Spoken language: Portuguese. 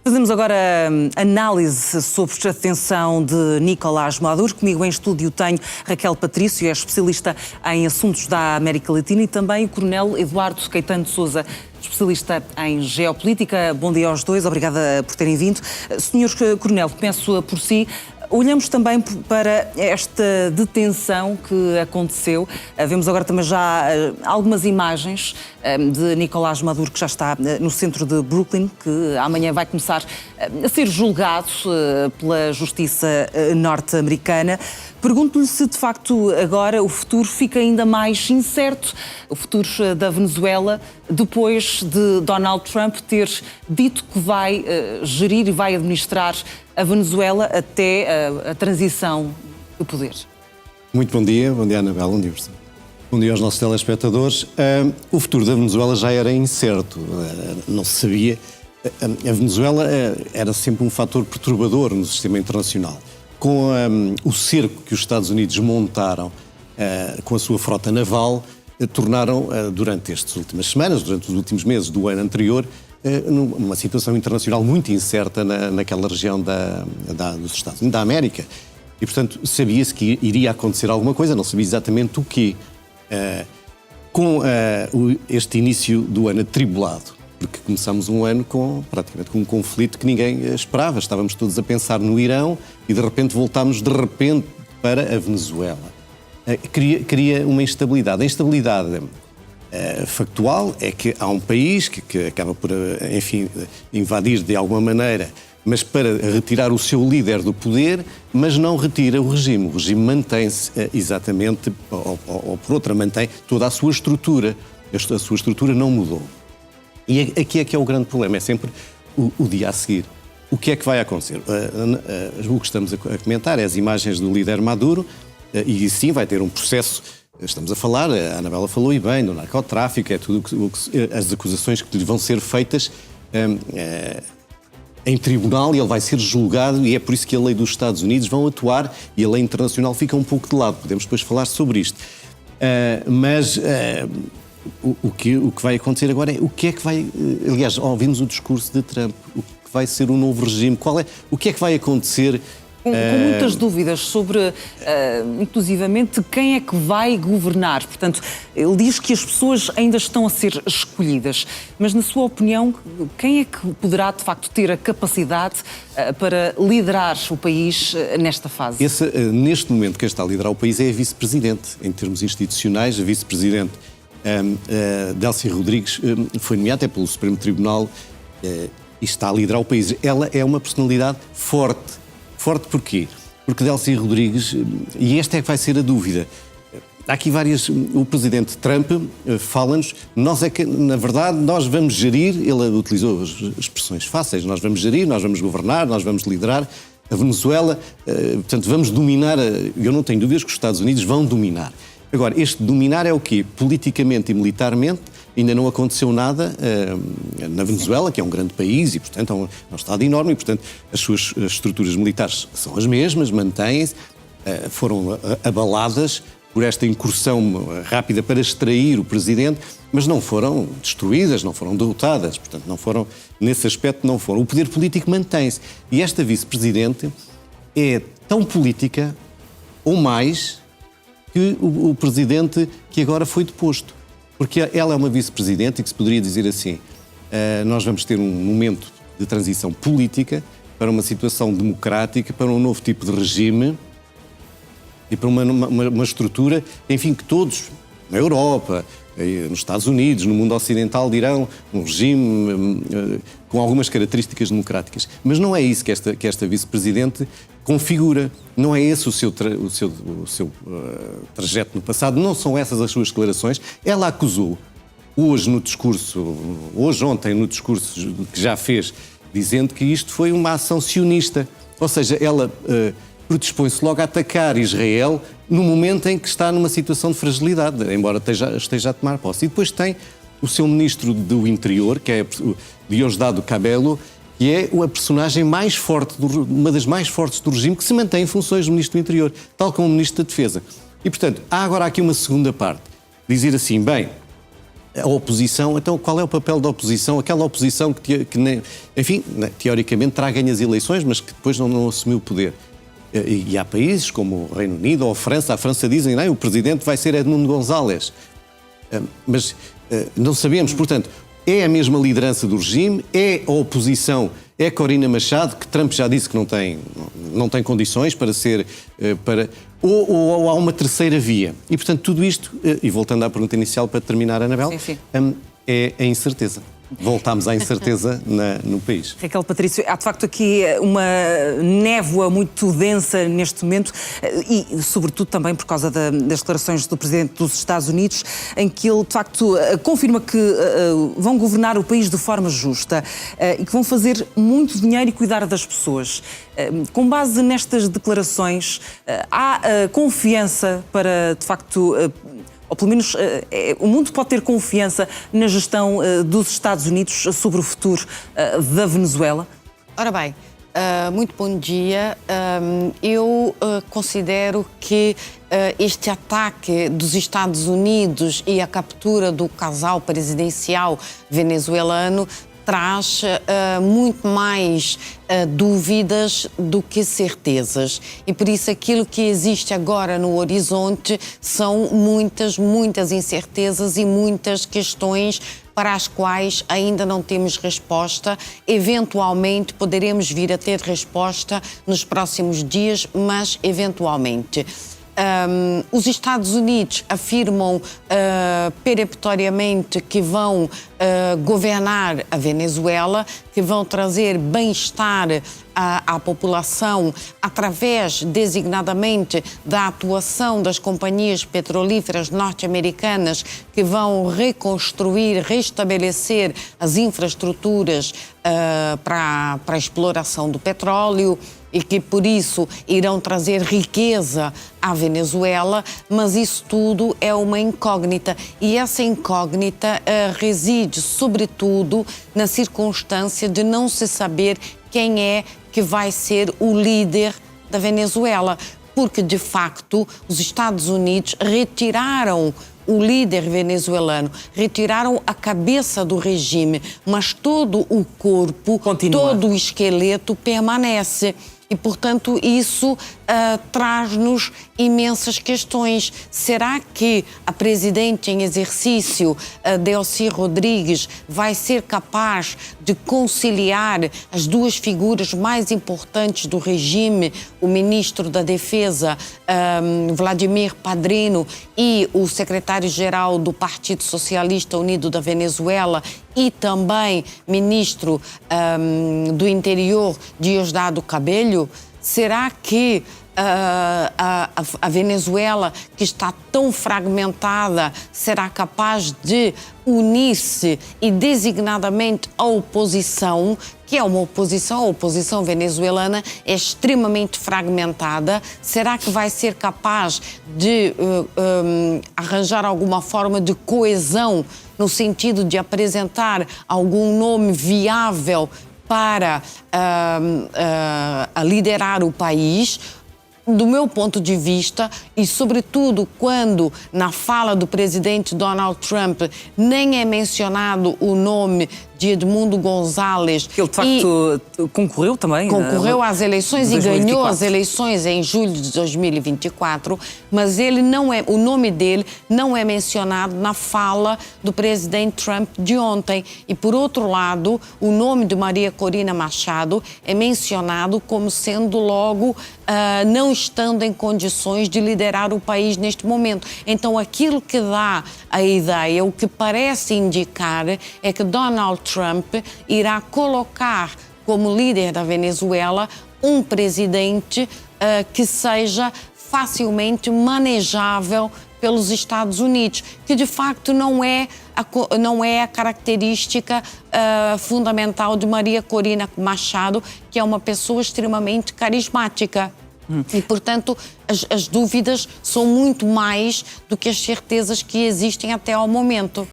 Fazemos agora análise sobre a detenção de Nicolás Maduro. Comigo em estúdio tenho Raquel Patrício, é especialista em assuntos da América Latina, e também o Coronel Eduardo Caetano de Sousa, especialista em geopolítica. Bom dia aos dois, obrigada por terem vindo. Senhor Coronel, começo por si. Olhamos também para esta detenção que aconteceu. Vemos agora também já algumas imagens de Nicolás Maduro, que já está no centro de Brooklyn, que amanhã vai começar a ser julgado pela justiça norte-americana. Pergunto-lhe se, de facto, agora o futuro fica ainda mais incerto, o futuro da Venezuela, depois de Donald Trump ter dito que vai gerir e vai administrar a Venezuela até a transição do poder. Muito bom dia Anabela, bom dia aos nossos telespectadores. O futuro da Venezuela já era incerto, não se sabia. A Venezuela era sempre um fator perturbador no sistema internacional. Com o cerco que os Estados Unidos montaram com a sua frota naval, tornaram, durante estas últimas semanas, durante os últimos meses do ano anterior, uma situação internacional muito incerta naquela região dos Estados Unidos, da América. E, portanto, sabia-se que iria acontecer alguma coisa, não sabia exatamente o quê. Com este início do ano atribulado, porque começamos um ano praticamente com um conflito que ninguém esperava. Estávamos todos a pensar no Irão e, de repente, voltámos para a Venezuela. Cria uma instabilidade. A instabilidade factual é que há um país que acaba por, enfim, invadir de alguma maneira, mas para retirar o seu líder do poder, mas não retira o regime. O regime mantém-se exatamente, ou por outra, mantém toda a sua estrutura. A sua estrutura não mudou. E aqui é que é o grande problema, é sempre o dia a seguir. O que é que vai acontecer? O que estamos a comentar é as imagens do líder Maduro, e sim, vai ter um processo. Estamos a falar, a Anabela falou e bem, do narcotráfico, é tudo as acusações que lhe vão ser feitas em tribunal, e ele vai ser julgado, e é por isso que a lei dos Estados Unidos vão atuar e a lei internacional fica um pouco de lado. Podemos depois falar sobre isto. O que vai acontecer agora é o que é que vai... Aliás, ouvimos o discurso de Trump, o que vai ser o novo regime, o que é que vai acontecer... Com muitas dúvidas sobre, inclusivamente, quem é que vai governar. Portanto, ele diz que as pessoas ainda estão a ser escolhidas. Mas, na sua opinião, quem é que poderá, de facto, ter a capacidade para liderar o país nesta fase? Neste momento, quem está a liderar o país é a vice-presidente. Em termos institucionais, a vice-presidente Delcy Rodrigues foi nomeada até pelo Supremo Tribunal e está a liderar o país. Ela é uma personalidade forte. Forte porquê? Porque Delcy Rodrigues, e esta é que vai ser a dúvida, há aqui várias, o presidente Trump fala-nos, na verdade, nós vamos gerir, ele utilizou as expressões fáceis, nós vamos gerir, nós vamos governar, nós vamos liderar a Venezuela, portanto, vamos dominar, eu não tenho dúvidas que os Estados Unidos vão dominar. Agora, este dominar é o quê? Politicamente e militarmente, ainda não aconteceu nada na Venezuela, que é um grande país e, portanto, é um Estado enorme e, portanto, as suas estruturas militares são as mesmas, mantêm-se, foram abaladas por esta incursão rápida para extrair o presidente, mas não foram destruídas, não foram derrotadas, portanto, não foram, nesse aspecto, não foram. O poder político mantém-se. E esta vice-presidente é tão política, ou mais, que o presidente que agora foi deposto. Porque ela é uma vice-presidente e que se poderia dizer assim, nós vamos ter um momento de transição política para uma situação democrática, para um novo tipo de regime e para uma estrutura, enfim, que todos, na Europa, nos Estados Unidos, no mundo ocidental, dirão um regime com algumas características democráticas. Mas não é isso que esta vice-presidente configura. Não é esse o seu trajeto no passado, não são essas as suas declarações. Ela acusou, ontem no discurso que já fez, dizendo que isto foi uma ação sionista. Ou seja, ela predispõe-se logo a atacar Israel no momento em que está numa situação de fragilidade, embora esteja a tomar posse. E depois tem o seu ministro do Interior, que é Diosdado Cabello, que é a personagem mais forte, uma das mais fortes do regime, que se mantém em funções do Ministro do Interior, tal como o Ministro da Defesa. E, portanto, há agora aqui uma segunda parte. Dizer assim, bem, a oposição, então qual é o papel da oposição? Aquela oposição que enfim, teoricamente terá ganho as eleições, mas que depois não assumiu o poder. E há países como o Reino Unido ou a França dizem, não, o presidente vai ser Edmundo González. Mas não sabemos, portanto, é a mesma liderança do regime, é a oposição, é Corina Machado, que Trump já disse que não tem condições para ser... Ou há uma terceira via. E, portanto, tudo isto, e voltando à pergunta inicial para terminar, Anabel, é a incerteza. Voltámos à incerteza no país. Raquel Patrício, há de facto aqui uma névoa muito densa neste momento e, sobretudo, também por causa das declarações do Presidente dos Estados Unidos, em que ele, de facto, confirma que vão governar o país de forma justa e que vão fazer muito dinheiro e cuidar das pessoas. Com base nestas declarações, há confiança para, de facto... ou pelo menos o mundo pode ter confiança na gestão dos Estados Unidos sobre o futuro da Venezuela? Ora bem, muito bom dia. Eu considero que este ataque dos Estados Unidos e a captura do casal presidencial venezuelano traz muito mais dúvidas do que certezas. E por isso aquilo que existe agora no horizonte são muitas incertezas e muitas questões para as quais ainda não temos resposta. Eventualmente poderemos vir a ter resposta nos próximos dias, mas eventualmente. Os Estados Unidos afirmam peremptoriamente que vão governar a Venezuela, que vão trazer bem-estar à população através, designadamente, da atuação das companhias petrolíferas norte-americanas que vão reconstruir, restabelecer as infraestruturas para a exploração do petróleo e que, por isso, irão trazer riqueza à Venezuela, mas isso tudo é uma incógnita. E essa incógnita reside, sobretudo, na circunstância de não se saber quem é que vai ser o líder da Venezuela. Porque, de facto, os Estados Unidos retiraram o líder venezuelano, retiraram a cabeça do regime, mas todo o corpo, todo o esqueleto permanece. E, portanto, isso traz-nos imensas questões. Será que a presidente em exercício, Delcy Rodrigues, vai ser capaz de conciliar as duas figuras mais importantes do regime, o ministro da Defesa, Vladimir Padrino, e o secretário-geral do Partido Socialista Unido da Venezuela, e também ministro do Interior, Diosdado Cabello? Será que a Venezuela, que está tão fragmentada, será capaz de unir-se e, designadamente, a oposição, que é uma oposição, a oposição venezuelana é extremamente fragmentada? Será que vai ser capaz de arranjar alguma forma de coesão no sentido de apresentar algum nome viável para liderar o país? Do meu ponto de vista, e sobretudo quando na fala do presidente Donald Trump nem é mencionado o nome de Edmundo González. Que ele, de facto, concorreu também. Concorreu às eleições e ganhou as eleições em julho de 2024, mas ele não é, o nome dele não é mencionado na fala do presidente Trump de ontem. E, por outro lado, o nome de Maria Corina Machado é mencionado como sendo logo não estando em condições de liderar o país neste momento. Então, aquilo que dá a ideia, o que parece indicar, é que Donald Trump irá colocar como líder da Venezuela um presidente que seja facilmente manejável pelos Estados Unidos, que de facto não é a característica fundamental de Maria Corina Machado, que é uma pessoa extremamente carismática. E, portanto, as dúvidas são muito mais do que as certezas que existem até ao momento.